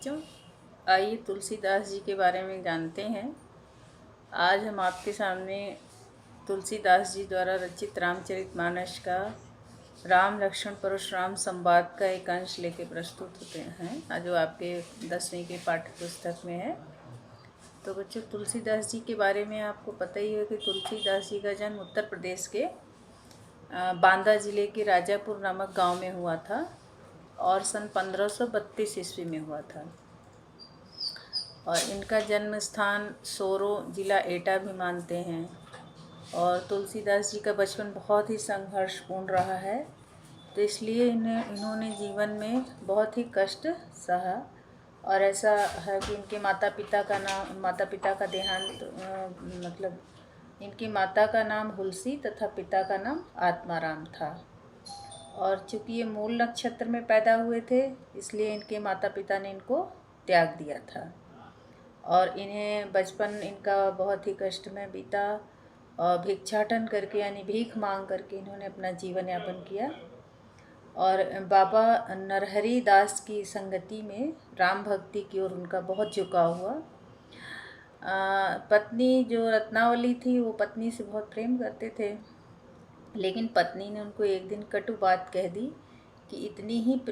बच्चों, आइए तुलसीदास जी के बारे में जानते हैं। आज हम आपके सामने तुलसीदास जी द्वारा रचित रामचरितमानस का राम लक्ष्मण परशुराम संवाद का एक अंश लेके प्रस्तुत होते हैं, जो आपके 10वीं के पाठ्य पुस्तक में है। तो बच्चों, तुलसीदास जी के बारे में आपको पता ही है कि तुलसीदास जी का जन्म उत्तर प्रदेश के बांदा जिले के राजापुर नामक गांव में हुआ था और सन 1532 ईस्वी में हुआ था। और इनका जन्म स्थान सोरो जिला एटा भी मानते हैं। और तुलसीदास जी का बचपन बहुत ही संघर्षपूर्ण रहा है, तो इसलिए इन्होंने जीवन में बहुत ही कष्ट सहा। और ऐसा है कि इनके माता पिता का देहांत मतलब इनकी माता का नाम हुलसी तथा पिता का नाम आत्माराम था। और चूँकि ये मूल नक्षत्र में पैदा हुए थे, इसलिए इनके माता पिता ने इनको त्याग दिया था और इन्हें बचपन इनका बहुत ही कष्ट में बीता। और भिक्षाटन करके यानी भीख मांग करके इन्होंने अपना जीवन यापन किया। और बाबा नरहरि दास की संगति में राम भक्ति की ओर उनका बहुत झुकाव हुआ। पत्नी जो रत्नावली थी, वो पत्नी से बहुत प्रेम करते थे, लेकिन पत्नी ने उनको एक दिन कटु बात कह दी कि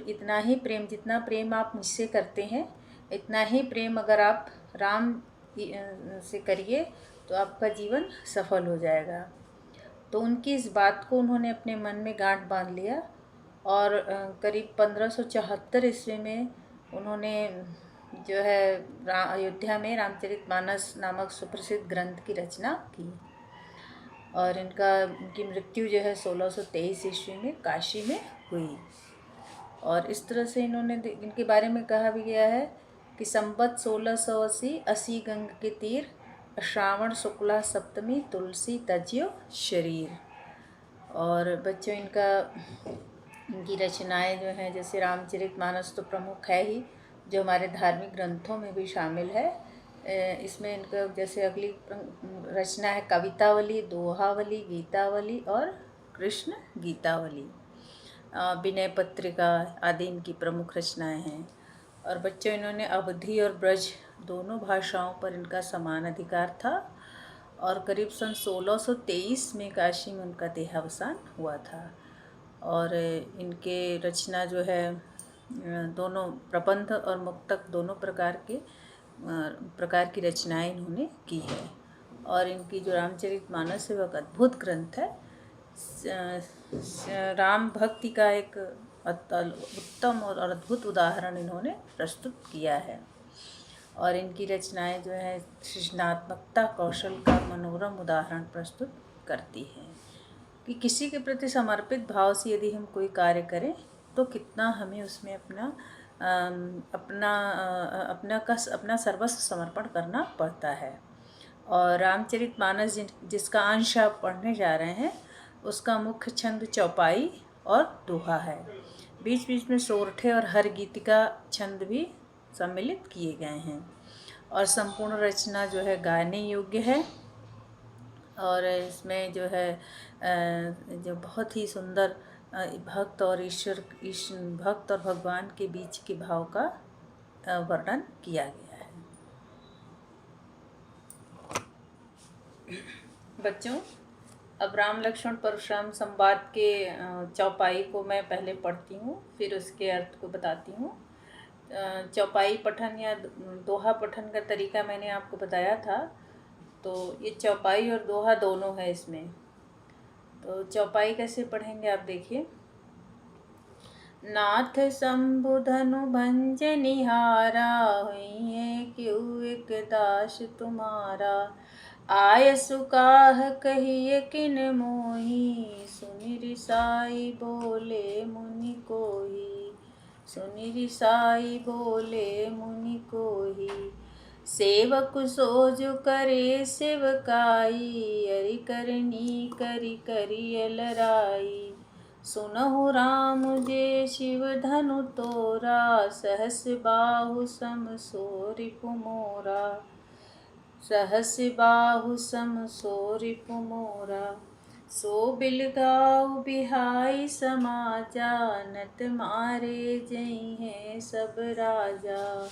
इतना ही प्रेम, जितना प्रेम आप मुझसे करते हैं, इतना ही प्रेम अगर आप राम से करिए तो आपका जीवन सफल हो जाएगा। तो उनकी इस बात को उन्होंने अपने मन में गांठ बांध लिया और करीब 1574 ईस्वी में उन्होंने जो है अयोध्या में रामचरितमानस नामक सुप्रसिद्ध ग्रंथ की रचना की। और इनकी मृत्यु जो है 1623 ईस्वी में काशी में हुई। और इस तरह से इनके बारे में कहा भी गया है कि संवत 1680 गंग के तीर, श्रावण शुक्ला सप्तमी, तुलसी तज्यो शरीर। और बच्चों, इनकी रचनाएं जो हैं, जैसे रामचरितमानस तो प्रमुख है ही, जो हमारे धार्मिक ग्रंथों में भी शामिल है। इसमें इनका जैसे अगली रचना है कवितावली, दोहावली, गीतावली और कृष्ण गीतावली, विनय पत्रिका आदि इनकी प्रमुख रचनाएं हैं। और बच्चों, इन्होंने अवधी और ब्रज दोनों भाषाओं पर इनका समान अधिकार था। और करीब सन 1623 में काशी में उनका देहावसान हुआ था। और इनके रचना जो है दोनों प्रबंध और मुक्तक दोनों प्रकार की रचनाएं इन्होंने की है। और इनकी जो रामचरितमानस है वह एक अद्भुत ग्रंथ है। राम भक्ति का एक उत्तम और अद्भुत उदाहरण इन्होंने प्रस्तुत किया है। और इनकी रचनाएं जो है सृजनात्मकता कौशल का मनोरम उदाहरण प्रस्तुत करती हैं कि किसी के प्रति समर्पित भाव से यदि हम कोई कार्य करें तो कितना हमें उसमें अपना सर्वस्व समर्पण करना पड़ता है। और रामचरितमानस जिसका अंश आप पढ़ने जा रहे हैं, उसका मुख्य छंद चौपाई और दोहा है। बीच बीच में सोरठे और हर गीतिका छंद भी सम्मिलित किए गए हैं। और संपूर्ण रचना जो है गाने योग्य है। और इसमें जो है जो बहुत ही सुंदर भक्त और भगवान के बीच के भाव का वर्णन किया गया है। बच्चों, अब राम लक्ष्मण परशुराम संवाद के चौपाई को मैं पहले पढ़ती हूँ, फिर उसके अर्थ को बताती हूँ। चौपाई पठन या दोहा पठन का तरीका मैंने आपको बताया था। तो ये चौपाई और दोहा दोनों है इसमें। तो चौपाई कैसे पढ़ेंगे आप देखिए। नाथ शंभु धनु भंज निहारा, हुई क्यों एक दास तुम्हारा। आय सुकाह कहिए किन मोही, सुनि रिसाई बोले मुनि कोही। सुनि रिसाई बोले मुनि कोही। सेवक सोजु करे सेवकाई, अरि करनी करि करि अलराई। सुनहु राम जे शिव धनु तोरा, सहस बाहु सम सो रिपु मोरा। सहस बाहु सम सो रिपु मोरा। सो बिलगाऊ बिहाई समाजा, नत मारे जई हैं सब राजा।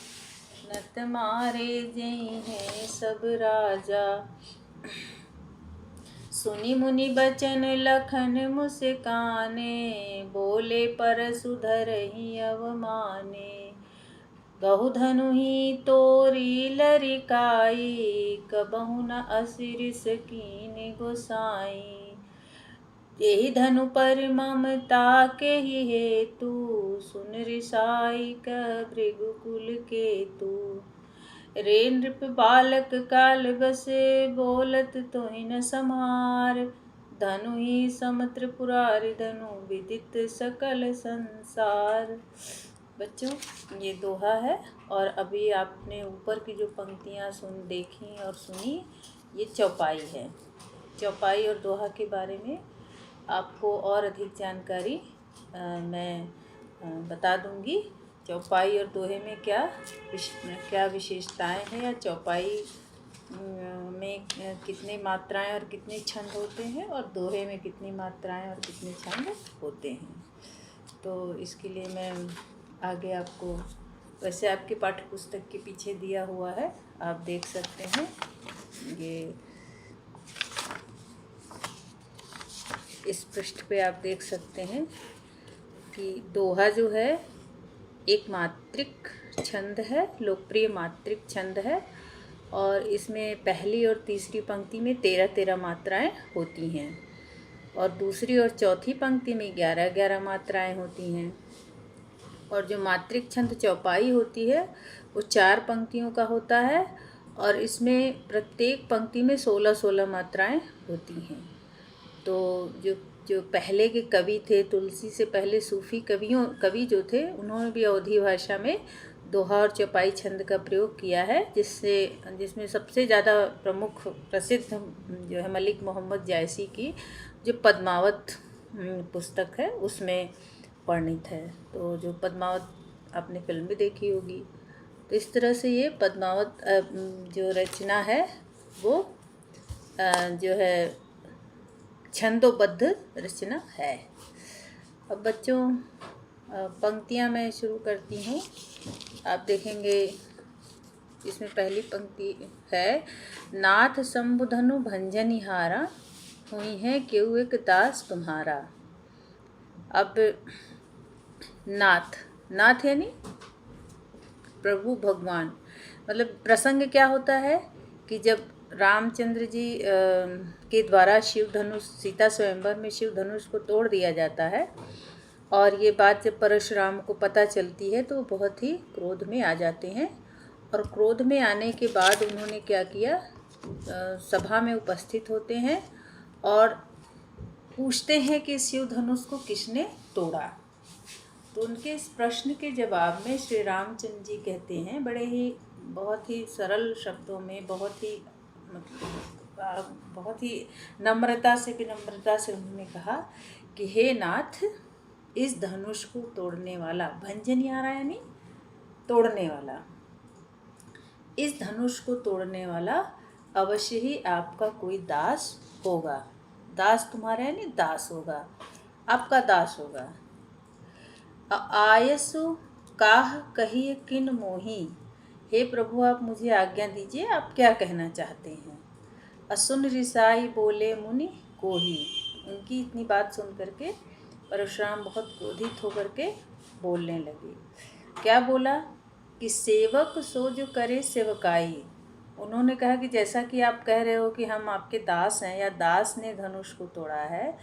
नत मारे जेई हैं सब राजा। सुनि मुनि बचन लखन मुस्काने, बोले परसु धरहि अवमाने। गहु धनु ही तोरी लरिकाई, कबहु न असिरिस कीन्ह गोसाई। यही धनु पर ममता के ही हेतु, सुन रिसाई कह भृगुकुल केतु। रे नृप बालक काल बसे, बोलत तोहि न समार। धनु ही सम त्रिपुरारि धनु, विदित सकल संसार। बच्चों, ये दोहा है और अभी आपने ऊपर की जो पंक्तियाँ देखी और सुनी, ये चौपाई है। चौपाई और दोहा के बारे में आपको और अधिक जानकारी मैं बता दूंगी। चौपाई और दोहे में क्या विशेषताएं हैं, या चौपाई में कितने मात्राएं और कितने छंद होते हैं, और दोहे में कितनी मात्राएं और कितने छंद होते हैं। तो इसके लिए मैं आगे आपको, वैसे आपके पाठ्य पुस्तक के पीछे दिया हुआ है, आप देख सकते हैं। ये इस पृष्ठ पे आप देख सकते हैं कि दोहा जो है एक मात्रिक छंद है, लोकप्रिय मात्रिक छंद है, और इसमें पहली और तीसरी पंक्ति में 13-13 मात्राएं होती हैं, और दूसरी और चौथी पंक्ति में 11-11 मात्राएं होती हैं। और जो मात्रिक छंद चौपाई होती है वो 4 पंक्तियों का होता है, और इसमें प्रत्येक पंक्ति में 16-16 मात्राएं होती हैं। तो जो पहले के कवि थे, तुलसी से पहले सूफी कवि जो थे, उन्होंने भी अवधी भाषा में दोहा और चौपाई छंद का प्रयोग किया है, जिसमें सबसे ज़्यादा प्रमुख प्रसिद्ध जो है मलिक मोहम्मद जायसी की जो पद्मावत पुस्तक है उसमें वर्णित है। तो जो पद्मावत आपने फिल्म भी देखी होगी। तो इस तरह से ये पद्मावत जो रचना है वो जो है छंदोबद्ध रचना है। अब बच्चों, पंक्तियां मैं शुरू करती हूँ। आप देखेंगे इसमें पहली पंक्ति है, नाथ शंभु धनु भंजनिहारा, हुई है केहू एक दास तुम्हारा। अब नाथ यानी प्रभु भगवान, मतलब प्रसंग क्या होता है कि जब रामचंद्र जी के द्वारा शिव धनुष, सीता स्वयंवर में शिव धनुष को तोड़ दिया जाता है, और ये बात जब परशुराम को पता चलती है तो वो बहुत ही क्रोध में आ जाते हैं। और क्रोध में आने के बाद उन्होंने क्या किया, सभा में उपस्थित होते हैं और पूछते हैं कि शिव धनुष को किसने तोड़ा। तो उनके इस प्रश्न के जवाब में श्री रामचंद्र जी कहते हैं, बहुत ही सरल शब्दों में, बहुत ही विनम्रता से उन्होंने कहा कि हे नाथ, इस धनुष को तोड़ने वाला, भंजनिहारा यानी तोड़ने वाला, इस धनुष को तोड़ने वाला अवश्य ही आपका कोई दास होगा। दास तुम्हारा यानी दास होगा, आपका दास होगा। आयसु काह कहिए किन मोही, हे प्रभु आप मुझे आज्ञा दीजिए, आप क्या कहना चाहते हैं। असुन रिसाई बोले मुनि कोही, उनकी इतनी बात सुन करके परशुराम बहुत क्रोधित होकर के बोलने लगे। क्या बोला कि सेवक सो जो करे सेवकाई। उन्होंने कहा कि जैसा कि आप कह रहे हो कि हम आपके दास हैं, या दास ने धनुष को तोड़ा है,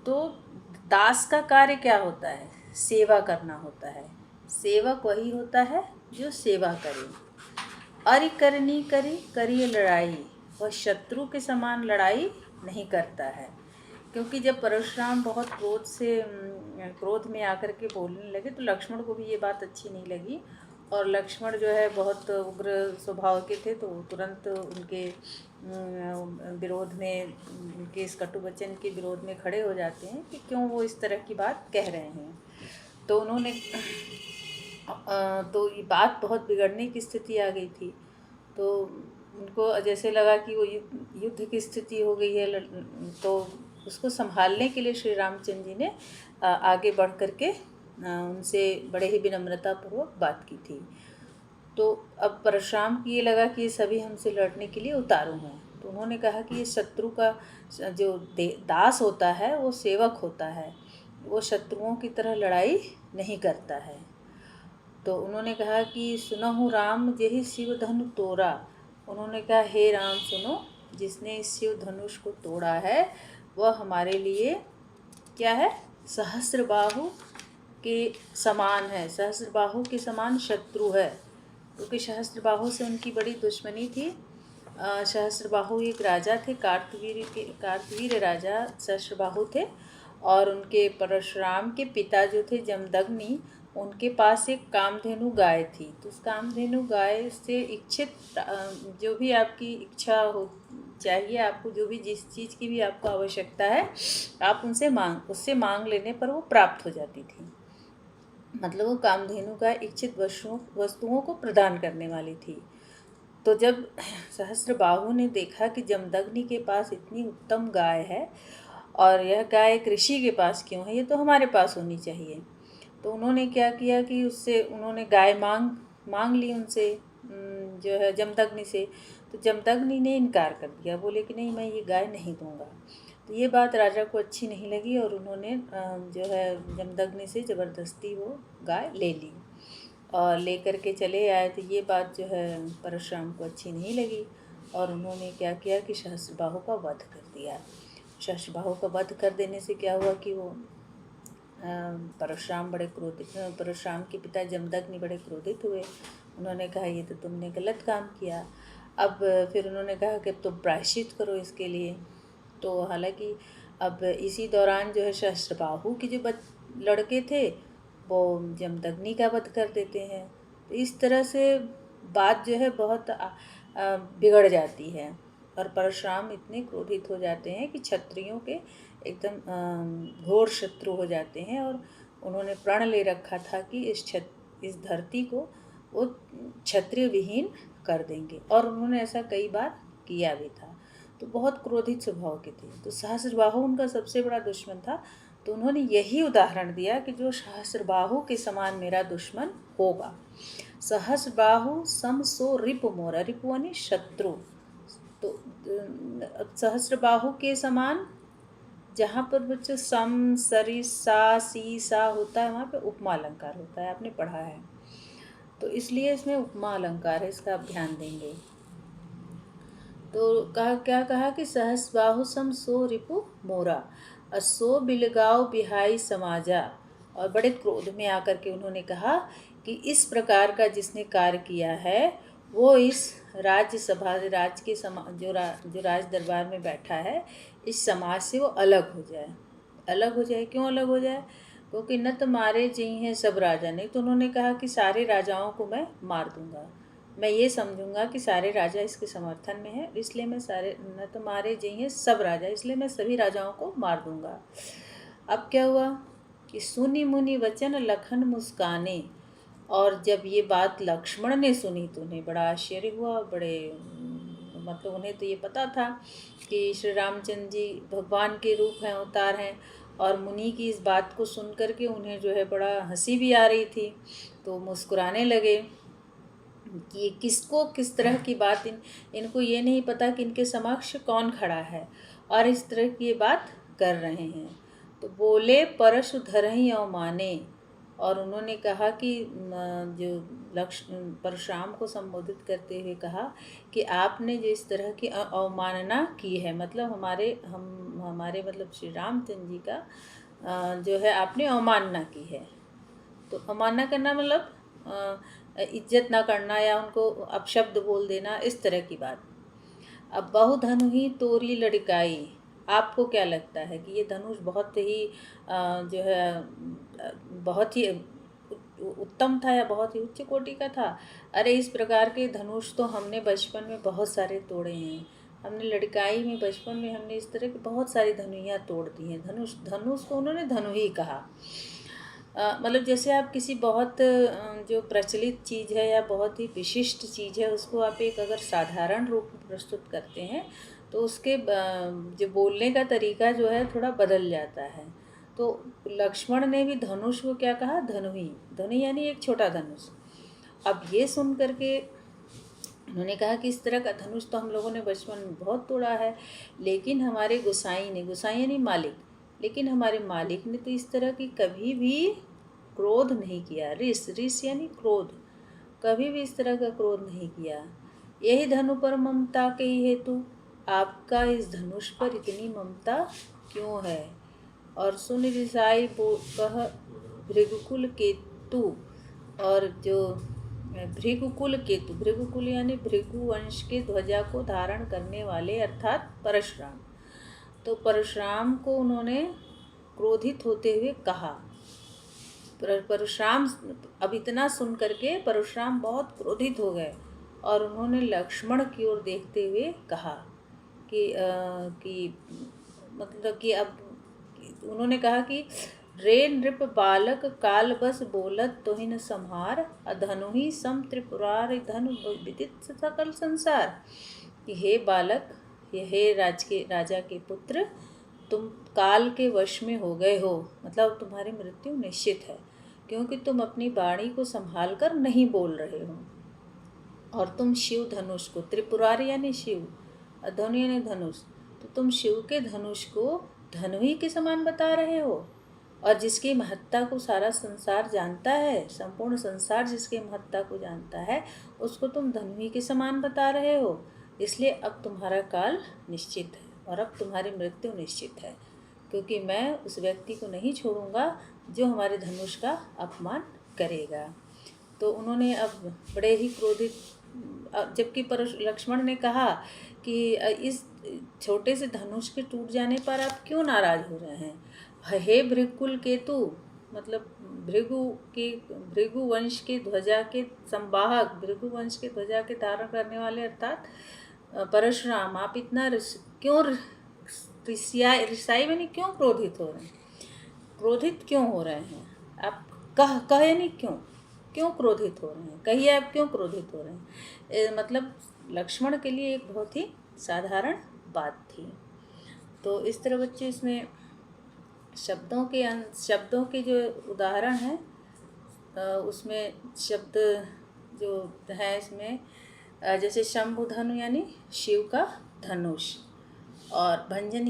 तो दास का कार्य क्या होता है, सेवा करना होता है। सेवक वही होता है जो सेवा करे। अरि करनी करिए लड़ाई, वह शत्रु के समान लड़ाई नहीं करता है। क्योंकि जब परशुराम बहुत क्रोध में आकर के बोलने लगे तो लक्ष्मण को भी ये बात अच्छी नहीं लगी, और लक्ष्मण जो है बहुत उग्र स्वभाव के थे, तो तुरंत उनके विरोध में, उनके इस कटु वचन के विरोध में खड़े हो जाते हैं कि क्यों वो इस तरह की बात कह रहे हैं। तो उन्होंने तो ये बात बहुत बिगड़ने की स्थिति आ गई थी। तो उनको जैसे लगा कि वो युद्ध की स्थिति हो गई है, तो उसको संभालने के लिए श्री रामचंद्र जी ने आगे बढ़ कर के उनसे बड़े ही विनम्रतापूर्वक बात की थी। तो अब परशुराम को ये लगा कि ये सभी हमसे लड़ने के लिए उतारू हैं। तो उन्होंने कहा कि ये शत्रु का जो दास होता है वो सेवक होता है, वो शत्रुओं की तरह लड़ाई नहीं करता है। तो उन्होंने कहा कि सुनहु राम जेहि शिव धनु तोड़ा। उन्होंने कहा हे राम सुनो, जिसने इस शिव धनुष को तोड़ा है वह हमारे लिए क्या है, सहस्त्रबाहु के समान है, सहस्त्रबाहु के समान शत्रु है। क्योंकि सहस्त्रबाहु से उनकी बड़ी दुश्मनी थी। सहस्त्रबाहु एक राजा थे, कार्तवीर राजा सहस्त्रबाहु थे। और उनके परशुराम के पिता जो थे जमदग्नि, उनके पास एक कामधेनु गाय थी। तो उस कामधेनु गाय से इच्छित जो भी आपकी इच्छा हो चाहिए, आपको जो भी जिस चीज़ की भी आपको आवश्यकता है, आप उससे मांग लेने पर वो प्राप्त हो जाती थी। मतलब वो कामधेनु गाय इच्छित वस्तुओं को प्रदान करने वाली थी। तो जब सहस्त्रबाहु ने देखा कि जमदग्नि के पास इतनी उत्तम गाय है और यह गाय एक ऋषि के पास क्यों है, ये तो हमारे पास होनी चाहिए। तो उन्होंने क्या किया कि उससे उन्होंने गाय मांग ली उनसे, जो है जमदग्नि से। तो जमदग्नि ने इनकार कर दिया, बोले कि नहीं, मैं ये गाय नहीं दूंगा। तो ये बात राजा को अच्छी नहीं लगी और उन्होंने जो है जमदग्नि से ज़बरदस्ती वो गाय ले ली और लेकर के चले आए। तो ये बात जो है परशुराम को अच्छी नहीं लगी और उन्होंने क्या किया कि सहस्त्रबाहु का वध कर दिया। सहस्त्रबाहु का वध कर देने से क्या हुआ कि वो परशुराम के पिता जमदग्नि बड़े क्रोधित हुए। उन्होंने कहा ये तो तुमने गलत काम किया। अब फिर उन्होंने कहा कि अब तुम प्रायश्चित करो इसके लिए। तो हालांकि अब इसी दौरान जो है सहस्त्रबाहु के जो लड़के थे वो जमदग्नि का वध कर देते हैं। तो इस तरह से बात जो है बहुत बिगड़ जाती है और परशुराम इतने क्रोधित हो जाते हैं कि क्षत्रियों के एकदम घोर शत्रु हो जाते हैं। और उन्होंने प्रण ले रखा था कि इस धरती को वो क्षत्रिय विहीन कर देंगे और उन्होंने ऐसा कई बार किया भी था। तो बहुत क्रोधित स्वभाव के थे। तो सहस्त्रबाहु उनका सबसे बड़ा दुश्मन था। तो उन्होंने यही उदाहरण दिया कि जो सहस्त्रबाहु के समान मेरा दुश्मन होगा। सहस्त्रबाहु सम सो रिपु मोरा, रिपु यानी शत्रु। तो सहस्त्रबाहु के समान जहाँ पर बच्चों सम सरी सा सी सा होता है वहाँ पे उपमा अलंकार होता है, आपने पढ़ा है। तो इसलिए इसमें उपमा अलंकार है, इसका आप ध्यान देंगे। तो क्या कहा कि सहस्त्रबाहु सम सो रिपु मोरा, असो बिलगाव बिहाई समाजा। और बड़े क्रोध में आकर के उन्होंने कहा कि इस प्रकार का जिसने कार्य किया है वो इस राज्यसभा जो राज दरबार में बैठा है, इस समाज से वो अलग हो जाए। क्यों अलग हो जाए? क्योंकि न तो मारे जी हैं सब राजा। नहीं तो उन्होंने कहा कि सारे राजाओं को मैं मार दूंगा, मैं ये समझूंगा कि सारे राजा इसके समर्थन में हैं, इसलिए मैं न तो मारे जी हैं सब राजा, इसलिए मैं सभी राजाओं को मार दूंगा। अब क्या हुआ कि सुनी मुनि वचन लखन मुस्काने। और जब ये बात लक्ष्मण ने सुनी तो उन्हें बड़ा आश्चर्य हुआ। मतलब उन्हें तो ये पता था कि श्री रामचंद्र जी भगवान के रूप हैं, अवतार हैं। और मुनि की इस बात को सुन कर के उन्हें जो है बड़ा हंसी भी आ रही थी। तो मुस्कुराने लगे कि किस तरह की बात इनको ये नहीं पता कि इनके समक्ष कौन खड़ा है और इस तरह की ये बात कर रहे हैं। तो बोले परशु धरहि अवमाने। और उन्होंने कहा कि जो परशुराम को संबोधित करते हुए कहा कि आपने जो इस तरह की अवमानना की है, मतलब हमारे मतलब श्री रामचंद्र जी का जो है आपने अवमानना की है। तो अवमानना करना मतलब इज्जत ना करना या उनको अपशब्द बोल देना, इस तरह की बात। अब बहु धनु ही तोरी लड़काई। आपको क्या लगता है कि ये धनुष बहुत ही जो है बहुत ही उत्तम था या बहुत ही उच्च कोटि का था? अरे इस प्रकार के धनुष तो हमने बचपन में बहुत सारे तोड़े हैं। हमने लड़काई में बचपन में हमने इस तरह की बहुत सारी धनुइयाँ तोड़ दी हैं। धनुष को उन्होंने धनु ही कहा। मतलब जैसे आप किसी बहुत जो प्रचलित चीज़ है या बहुत ही विशिष्ट चीज़ है उसको आप एक अगर साधारण रूप में प्रस्तुत करते हैं तो उसके जो बोलने का तरीका जो है थोड़ा बदल जाता है। तो लक्ष्मण ने भी धनुष को क्या कहा? धनु यानी एक छोटा धनुष। अब ये सुन करके उन्होंने कहा कि इस तरह का धनुष तो हम लोगों ने बचपन में बहुत तोड़ा है, लेकिन हमारे गोसाई ने, गोसाई यानी मालिक, लेकिन हमारे मालिक ने तो इस तरह की कभी भी क्रोध नहीं किया। रिस, रिस यानी क्रोध, कभी भी इस तरह का क्रोध नहीं किया। यही धनु पर ममता के ही हेतु आपका इस धनुष पर इतनी ममता क्यों है। और सुन रिसाई कह भृगुकुल केतु, और जो भृगुकुल केतु, भृगुकुल यानी भृगु वंश के ध्वजा को धारण करने वाले अर्थात परशुराम, तो परशुराम को उन्होंने क्रोधित होते हुए कहा। परशुराम अब इतना सुन करके परशुराम बहुत क्रोधित हो गए और उन्होंने लक्ष्मण की ओर देखते हुए कहा कि मतलब कि अब उन्होंने कहा कि रे नृप बालक काल बस बोलत तोहिन संहार, अधनु ही सम त्रिपुरार धनु विदित सकल संसार। कि हे बालक, हे राजा के पुत्र, तुम काल के वश में हो गए हो, मतलब तुम्हारी मृत्यु निश्चित है, क्योंकि तुम अपनी वाणी को संभाल कर नहीं बोल रहे हो। और तुम शिव धनुष को, त्रिपुरारी यानी शिव, अधनु यानी धनुष, तो तुम शिव के धनुष को धनु ही के समान बता रहे हो। और जिसकी महत्ता को सारा संसार जानता है, संपूर्ण संसार जिसके महत्ता को जानता है, उसको तुम धनु ही के समान बता रहे हो। इसलिए अब तुम्हारा काल निश्चित है और अब तुम्हारी मृत्यु निश्चित है, क्योंकि मैं उस व्यक्ति को नहीं छोड़ूंगा जो हमारे धनुष का अपमान करेगा। तो उन्होंने अब बड़े ही क्रोधित, जबकि लक्ष्मण ने कहा कि इस छोटे से धनुष के टूट जाने पर आप क्यों नाराज हो रहे हैं। हे भृगुकुल केतु, मतलब भृगु वंश के ध्वजा के संवाहक, भृगु वंश के ध्वजा के धारण करने वाले अर्थात परशुराम, आप इतना क्यों रिसाई में क्यों क्रोधित हो रहे हैं, क्रोधित क्यों हो रहे हैं आप, कहे नहीं क्यों क्रोधित हो रहे हैं, कहिए आप क्यों क्रोधित हो रहे हैं। मतलब लक्ष्मण के लिए एक बहुत ही साधारण बात थी। तो इस तरह बच्चे इसमें शब्दों के जो उदाहरण हैं, उसमें शब्द जो है इसमें, जैसे शंभु धनु यानी शिव का धनुष, और भंजन